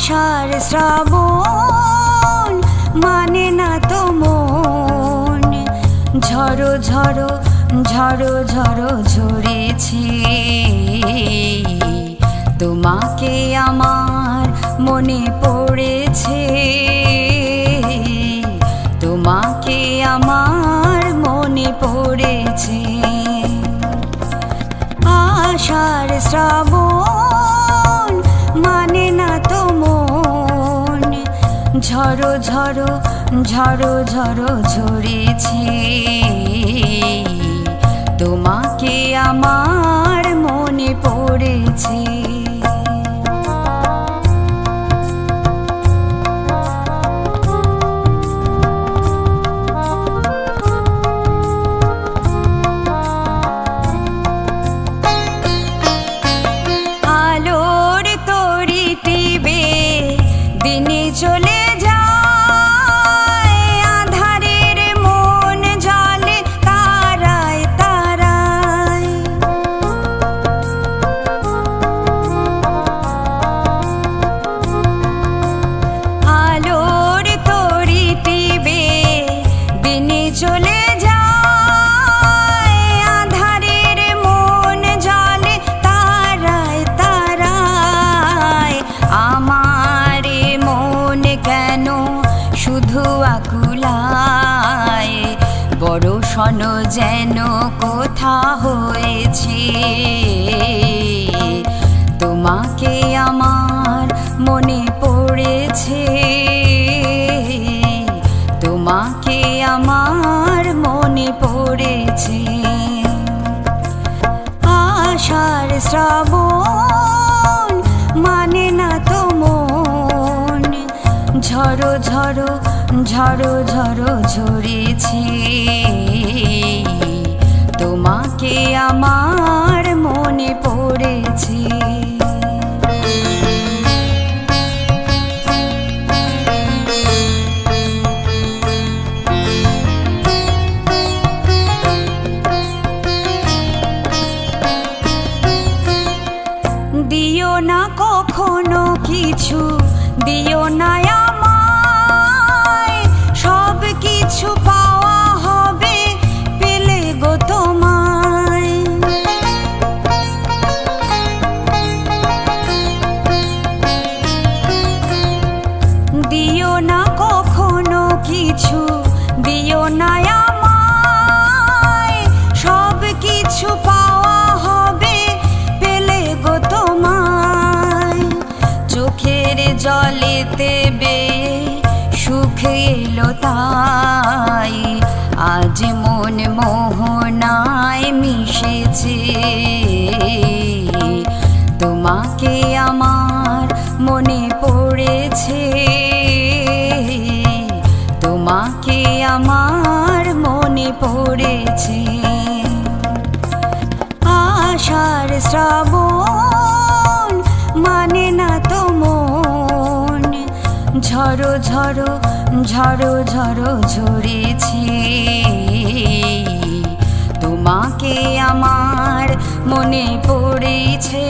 আষাঢ় শ্রাবণ মানে না তো মন, ঝড়ো ঝড়ো ঝড়ো ঝড়ো ঝরেছে। তোমাকে আমার মনে পড়েছে, তোমাকে আমার মনে পড়েছে। আষাঢ় শ্রাবণ মানে না তো মন, ঝড়ো ঝড়ো ঝড়ো ঝড়ো ঝরেছে। তোমাকে আমার মনে পড়েছে। আলোর তরি টিবে দিনে চলে যায়, আধারের মন জলে তারায় তারায়। আলোর তরি টিবে দিনে চলে যায়, আধারের মন জলে তারায় তারায়। আমার মন কেন শুধু আকুলায়, বড় শন যেন কোথা হয়েছে। তোমাকে আমার মনে পড়েছে, তোমাকে আমার মনে পড়েছে। আষাঢ় শ্রাবণ মানে না তো মন, ঝড়ো ঝড়ো ঝড়ো ঝড়ো ঝরেছে। তোমাকে আমার মনে পড়েছে। দিও না কখনো কিছু, দিও না আমায়, সব কিছু পাওয়া হবে পেলে গো তোমায়। দিও না কখনো কিছু, দিও না আমায়, সব কিছু পাওয়া হবে পেলে গো তোমায়। চোখের জলেতে বে সুখ এলো তাই, আজ মন মোহনায় মিশেছে। তোমাকে আমার মনে পড়েছে, তোমাকে আমার মনে পড়েছে। আষাঢ় শ্রাবণ মানে না তো মন, ঝড়ো ঝড়ো ঝড়ো ঝড়ো ঝরেছে। তোমাকে আমার মনে পড়েছে।